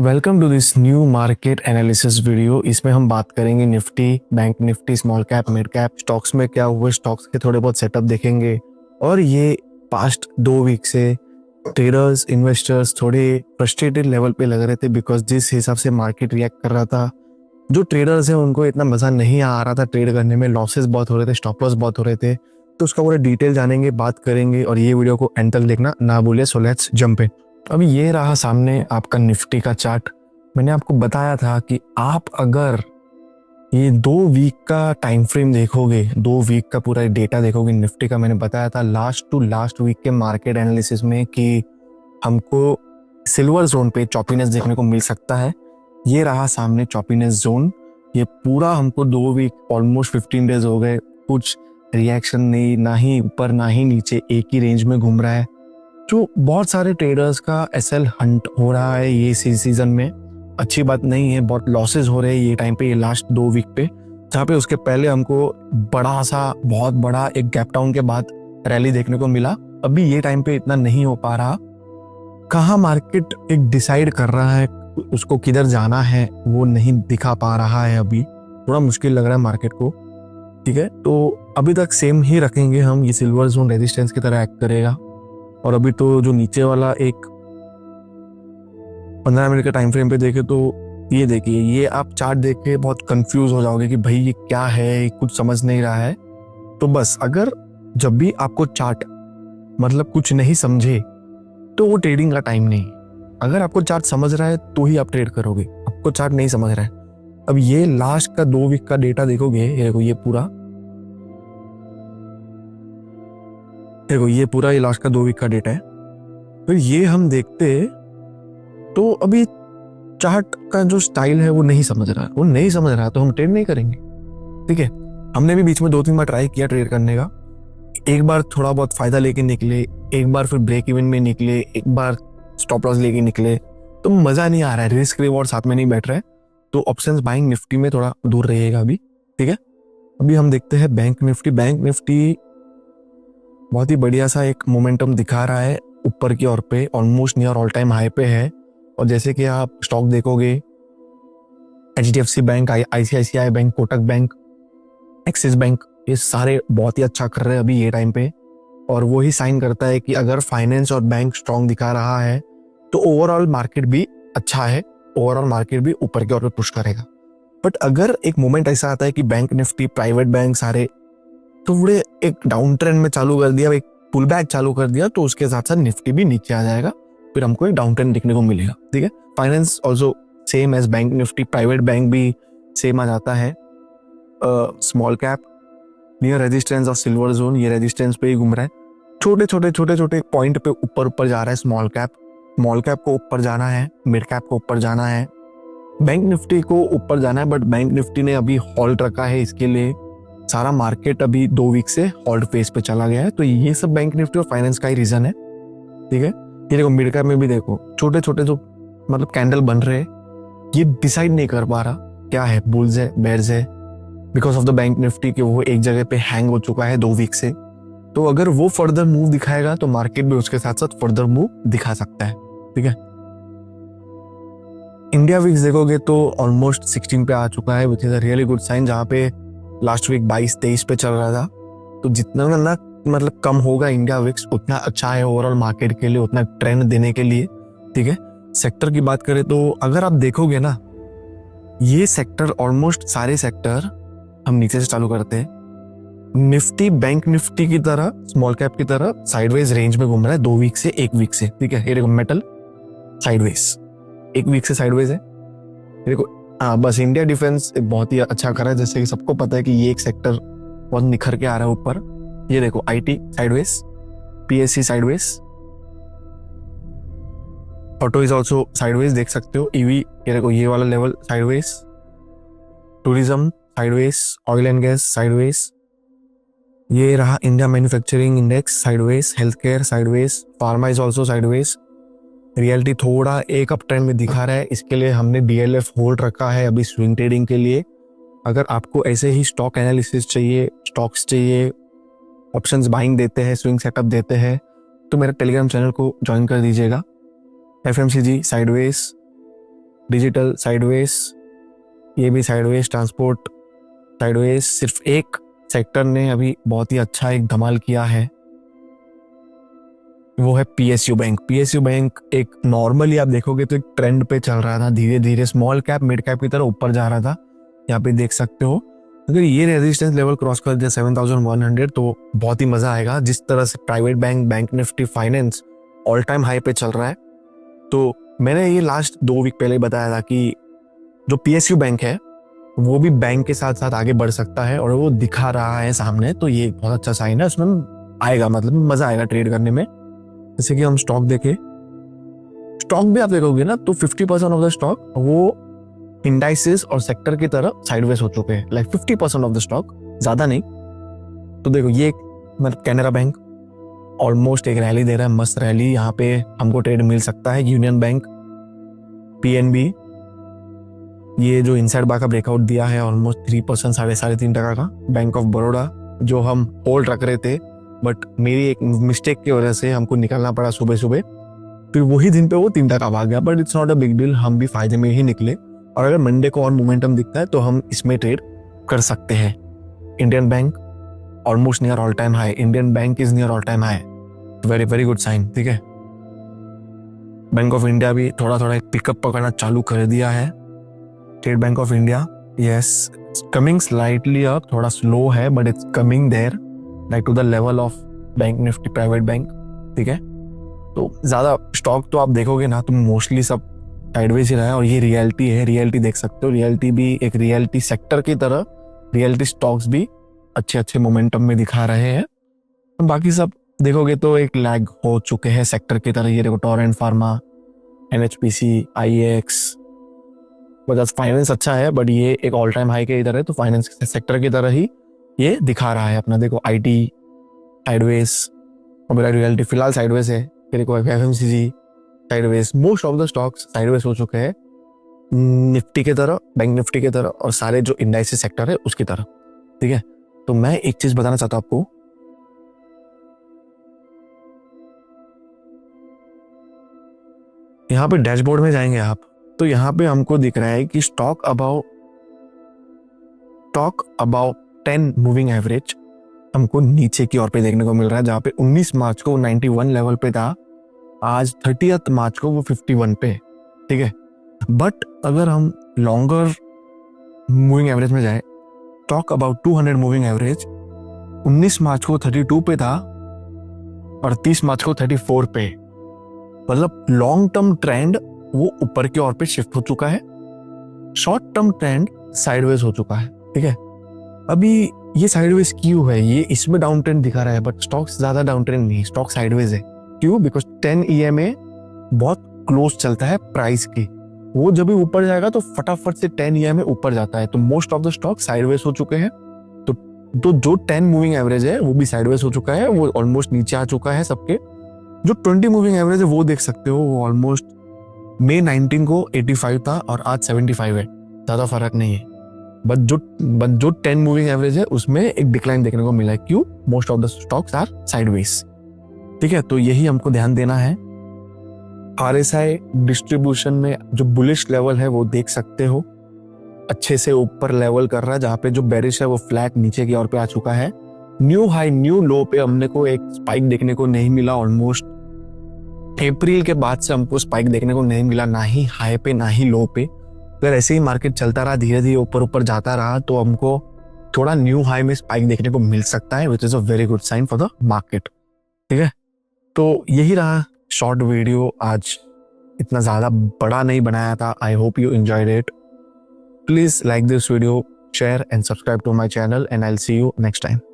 Welcome to this new market analysis video. इसमें हम बात करेंगे Nifty, bank Nifty, small cap, mid cap, stocks में क्या हुए, स्टॉक्स के थोड़े बहुत सेटअप देखेंगे। और ये पास्ट 2 वीक से ट्रेडर्स, इन्वेस्टर्स थोड़े फ्रस्ट्रेटेड लेवल पे लग रहे थे बिकॉज जिस हिसाब से मार्केट रिएक्ट कर रहा था, जो ट्रेडर्स हैं उनको इतना मज़ा नहीं आ रहा था ट्रेड करने में, लॉसेस बहुत हो रहे थे, स्टॉप लॉस बहुत हो रहे थे। तो उसका पूरा डिटेल जानेंगे, बात करेंगे और ये वीडियो को एंड तक देखना ना भूलिए। So let's jump in. अभी ये रहा सामने आपका निफ्टी का चार्ट। मैंने आपको बताया था कि आप अगर ये 2 वीक का टाइम फ्रेम देखोगे, 2 वीक का पूरा डेटा देखोगे निफ्टी का, मैंने बताया था लास्ट टू लास्ट वीक के मार्केट एनालिसिस में कि हमको सिल्वर जोन पे चॉपीनेस देखने को मिल सकता है। ये रहा सामने चॉपीनेस जोन। ये पूरा हमको 2 वीक ऑलमोस्ट 15 डेज हो गए, कुछ रिएक्शन नहीं, ना ही ऊपर ना ही नीचे, एक ही रेंज में घूम रहा है। जो बहुत सारे ट्रेडर्स का एसएल हंट हो रहा है ये सीजन में, अच्छी बात नहीं है। बहुत लॉसेस हो रहे हैं ये टाइम पे, ये लास्ट 2 वीक पे, जहाँ पे उसके पहले हमको बड़ा सा बहुत बड़ा एक गैप डाउन के बाद रैली देखने को मिला। अभी ये टाइम पे इतना नहीं हो पा रहा। कहाँ मार्केट एक डिसाइड कर रहा है, उसको किधर जाना है वो नहीं दिखा पा रहा है। अभी थोड़ा मुश्किल लग रहा है मार्केट को। ठीक है, तो अभी तक सेम ही रखेंगे हम। ये सिल्वर जोन रेजिस्टेंस की तरह एक्ट करेगा। और अभी तो जो नीचे वाला एक 15 मिनट के टाइम फ्रेम पे देखे तो ये देखिए, ये आप चार्ट देख के बहुत कंफ्यूज हो जाओगे कि भाई ये क्या है, कुछ समझ नहीं रहा है। तो बस अगर जब भी आपको चार्ट मतलब कुछ नहीं समझे तो वो ट्रेडिंग का टाइम नहीं। अगर आपको चार्ट समझ रहा है तो ही आप ट्रेड करोगे। आपको चार्ट नहीं समझ रहा है, अब ये लास्ट का 2 वीक का डेटा देखोगे, ये देखो ये पूरा, देखो ये पूरा ये लास्ट का 2 वीक का डेटा है। फिर ये हम देखते तो अभी चार्ट का जो स्टाइल है वो नहीं समझ रहा है, वो नहीं समझ रहा है तो हम ट्रेड नहीं करेंगे। ठीक है, हमने भी बीच में 2-3 बार ट्राई किया ट्रेड करने का। एक बार थोड़ा बहुत फायदा लेके निकले, एक बार फिर ब्रेक इवन में निकले, एक बार स्टॉप लॉस लेके निकले, तो मजा नहीं आ रहा है, रिस्क रिवॉर्ड साथ में नहीं बैठ रहा है। तो ऑप्शंस बाइंग निफ्टी में थोड़ा दूर रहिएगा अभी। ठीक है, अभी हम देखते हैं बैंक निफ्टी। बैंक निफ्टी बहुत ही बढ़िया सा एक मोमेंटम दिखा रहा है ऊपर की ओर पे, almost near all time high पे है। और जैसे कि आप स्टॉक देखोगे, HDFC bank, ICICI bank, Kotak bank, axis bank, ये सारे बहुत ही अच्छा कर रहे हैं अभी ये टाइम पे। और वो ही साइन करता है कि अगर फाइनेंस और बैंक स्ट्रॉन्ग दिखा रहा है तो ओवरऑल मार्केट भी अच्छा है, ओवरऑल मार्केट भी ऊपर की ओर पे पुश करेगा। बट अगर एक मोमेंट ऐसा आता है कि बैंक निफ्टी, प्राइवेट बैंक सारे थोड़े एक डाउन ट्रेंड में चालू कर दिया, एक पुल बैक चालू कर दिया, तो उसके साथ साथ निफ्टी भी नीचे आ जाएगा, फिर हमको एक डाउन ट्रेंड देखने को मिलेगा। ठीक है, finance also same as bank Nifty, private bank भी सेम आ जाता है। Small cap near resistance of silver zone, ये रेजिस्टेंस पे ही घूम रहा है। छोटे छोटे छोटे छोटे पॉइंट पे ऊपर ऊपर जा रहा है स्मॉल कैप। स्मॉल कैप को ऊपर जाना है, मिड कैप को ऊपर जाना है, बैंक निफ्टी को ऊपर जाना है। बट बैंक निफ्टी ने अभी हॉल्ट रखा है, इसके लिए सारा मार्केट अभी 2 वीक से हॉल्ट फेज पे चला गया है। तो ये सब बैंक निफ्टी और फाइनेंस का ही रीजन है। ठीक है, ये देखो मिड कैप में भी देखो छोटे छोटे जो मतलब कैंडल बन रहे हैं, ये डिसाइड नहीं कर पा रहा क्या है, बुल्स है, बेयर्स है, because of the bank Nifty कि वो एक जगह पे हैंग हो चुका है 2 वीक से। तो अगर वो फर्दर मूव दिखाएगा तो मार्केट भी उसके साथ साथ फर्दर मूव दिखा सकता है। ठीक है, इंडिया विक्स देखोगे तो ऑलमोस्ट 16 पे आ चुका है, which is a really good sign. जहाँ पे लास्ट वीक 22-23 पे चल रहा था, तो जितना ना मतलब कम होगा इंडिया विक्स उतना अच्छा है ओवरऑल मार्केट के लिए, उतना ट्रेंड देने के लिए। ठीक है, सेक्टर की बात करें तो अगर आप देखोगे ना, ये सेक्टर ऑलमोस्ट सारे सेक्टर हम नीचे से चालू करते हैं। निफ्टी बैंक निफ्टी की तरह, स्मॉल कैप की तरह साइडवेज रेंज में घूम रहा है 2 वीक से, 1 वीक से। ठीक है, ये देखो मेटल साइडवेज 1 वीक से साइडवेज है। ये देखो हाँ, बस इंडिया डिफेंस एक बहुत ही अच्छा कर रहा है, जैसे कि सबको पता है कि ये एक सेक्टर बहुत निखर के आ रहा है ऊपर। ये देखो IT sideways, PSC sideways, auto is also sideways, देख सकते हो। ईवी, ये देखो ये वाला level sideways, tourism sideways, oil and gas sideways, ये रहा India manufacturing index sideways, health care sideways, pharma is also sideways. Reality थोड़ा एक अप ट्रेंड में दिखा रहा है, इसके लिए हमने डीएलएफ होल्ड रखा है अभी स्विंग ट्रेडिंग के लिए। अगर आपको ऐसे ही स्टॉक एनालिसिस चाहिए, स्टॉक्स चाहिए, ऑप्शंस बाइंग देते हैं, स्विंग सेटअप देते हैं, तो मेरे टेलीग्राम चैनल को ज्वाइन कर दीजिएगा। एफएमसीजी साइडवेज, डिजिटल साइडवेज, ये भी साइडवेज, ट्रांसपोर्ट साइडवेज। सिर्फ एक सेक्टर ने अभी बहुत ही अच्छा एक धमाल किया है, वो है पीएसयू बैंक। पीएसयू बैंक एक नॉर्मली आप देखोगे तो एक ट्रेंड पे चल रहा था, धीरे धीरे स्मॉल कैप मिड कैप की तरह ऊपर जा रहा था। यहाँ पे देख सकते हो अगर ये रेजिस्टेंस लेवल क्रॉस कर दिया 7100 तो बहुत ही मजा आएगा। जिस तरह से private bank, bank Nifty, finance all time high पे चल रहा है, तो मैंने ये लास्ट 2 वीक पहले बताया था कि जो पीएसयू बैंक है वो भी बैंक के साथ साथ आगे बढ़ सकता है, और वो दिखा रहा है सामने, तो ये बहुत अच्छा साइन है। उसमें आएगा, मतलब मजा आएगा ट्रेड करने में। जैसे कि हम स्टॉक देखें, स्टॉक भी आप देखोगे ना तो 50% ऑफ द स्टॉक वो इंडाइसेस और सेक्टर की तरह साइडवेज हो चुके हैं, लाइक 50% ऑफ द स्टॉक, ज्यादा नहीं। तो देखो ये मतलब कैनरा बैंक ऑलमोस्ट एक रैली दे रहा है, मस्त रैली, यहाँ पे हमको ट्रेड मिल सकता है। यूनियन बैंक, पीएनबी, ये जो इनसाइड बार का ब्रेकआउट दिया है ऑलमोस्ट 3%, 3.5% का। बैंक ऑफ बड़ौदा जो हम होल्ड रख रहे थे, बट मेरी एक मिस्टेक की वजह से हमको निकलना पड़ा सुबह सुबह, फिर वही दिन पे वो 3% भाग गया, but it's not a big deal, हम भी फायदे में ही निकले। और अगर मंडे को और मोमेंटम दिखता है तो हम इसमें ट्रेड कर सकते हैं। Indian bank almost near all time high, Indian bank is near all time high, very very good sign, ठीक है। बैंक ऑफ इंडिया भी थोड़ा थोड़ा एक पिकअप पकड़ना चालू कर दिया है। State Bank of India, yes, coming slightly up, थोड़ा स्लो है but it's coming there, like to the level of bank Nifty private bank, ठीक है। तो ज्यादा स्टॉक तो आप देखोगे ना तो मोस्टली सब साइडवेज ही रहा है, और ये रियलिटी है, रियलिटी देख सकते हो। रियलिटी भी एक रियलिटी सेक्टर की तरह, रियलिटी स्टॉक्स भी अच्छे अच्छे मोमेंटम में दिखा रहे हैं। बाकी सब देखोगे तो एक लैग हो चुके हैं सेक्टर की तरह। ये देखो टोरेंट फार्मा, एनएचपीसी, आईएक्स, बजाज फाइनेंस अच्छा है बट ये एक ऑल टाइम हाई के इधर है, तो फाइनेंस सेक्टर की तरह ही ये दिखा रहा है अपना। देखो आईटी साइडवेज, और मेरा रियलिटी फिलहाल साइडवेज है। फिर देखो FMCG sideways, most of the stocks sideways हो चुके हैं निफ्टी की तरह, बैंक निफ्टी की तरह, और सारे जो इंडाइसेस सेक्टर है उसकी तरह, ठीक है। तो मैं एक चीज बताना चाहता हूं आपको, यहाँ पे डैशबोर्ड में जाएंगे आप तो यहाँ पे हमको दिख रहा है कि स्टॉक अबाउट 10 मूविंग एवरेज हमको नीचे की ओर पे देखने को मिल रहा है, जहाँ पे 19 मार्च को 91 लेवल पे था, आज 30 मार्च को वो 51 पे, ठीक है। बट अगर हम लॉन्गर मूविंग एवरेज में जाए, टॉक अबाउट 200 मूविंग एवरेज 19 मार्च को 32 पे था और 30 मार्च को 34 पे, मतलब लॉन्ग टर्म ट्रेंड वो ऊपर की ओर पे शिफ्ट हो चुका है, शॉर्ट टर्म ट्रेंड साइडवेज हो चुका है, ठीक है। अभी ये साइडवेज क्यों है, ये इसमें डाउन ट्रेंड दिखा रहा है बट स्टॉक्स ज्यादा डाउन ट्रेंड नहीं, स्टॉक साइडवेज है। क्यों? बिकॉज 10 EMA बहुत क्लोज चलता है प्राइस की, वो जब भी ऊपर जाएगा तो फटाफट से 10 EMA ऊपर जाता है, तो most of the stock sideways हो चुके हैं। तो जो 10 मूविंग एवरेज है वो भी साइडवेज हो चुका है, वो ऑलमोस्ट नीचे आ चुका है सबके। जो 20 मूविंग एवरेज है वो देख सकते हो, वो ऑलमोस्ट मई 19 को 85 था और आज 75 है, ज्यादा फर्क नहीं है। बट जो 10 मूविंग एवरेज है उसमें एक डिक्लाइन देखने को मिला है। क्यों? Most of the stocks are sideways, ठीक है। तो यही हमको ध्यान देना है। RSI डिस्ट्रीब्यूशन में जो बुलिश लेवल है वो देख सकते हो, अच्छे से ऊपर लेवल कर रहा है, जहाँ पे जो बेरिश है वो फ्लैट नीचे की ओर पे आ चुका है। न्यू हाई न्यू लो पे हमने को एक स्पाइक देखने को नहीं मिला, ऑलमोस्ट अप्रैल के बाद से हमको स्पाइक देखने को नहीं मिला, ना ही हाई पे ना ही लो पे। अगर ऐसे ही मार्केट चलता रहा, धीरे धीरे ऊपर ऊपर जाता रहा, तो हमको थोड़ा न्यू हाई में स्पाइक देखने को मिल सकता है, which is a very good sign for the market, ठीक है। तो यही रहा शॉर्ट वीडियो, आज इतना ज्यादा बड़ा नहीं बनाया था। I hope you enjoyed it. Please like this video, share and subscribe to my channel, and I'll see you next time.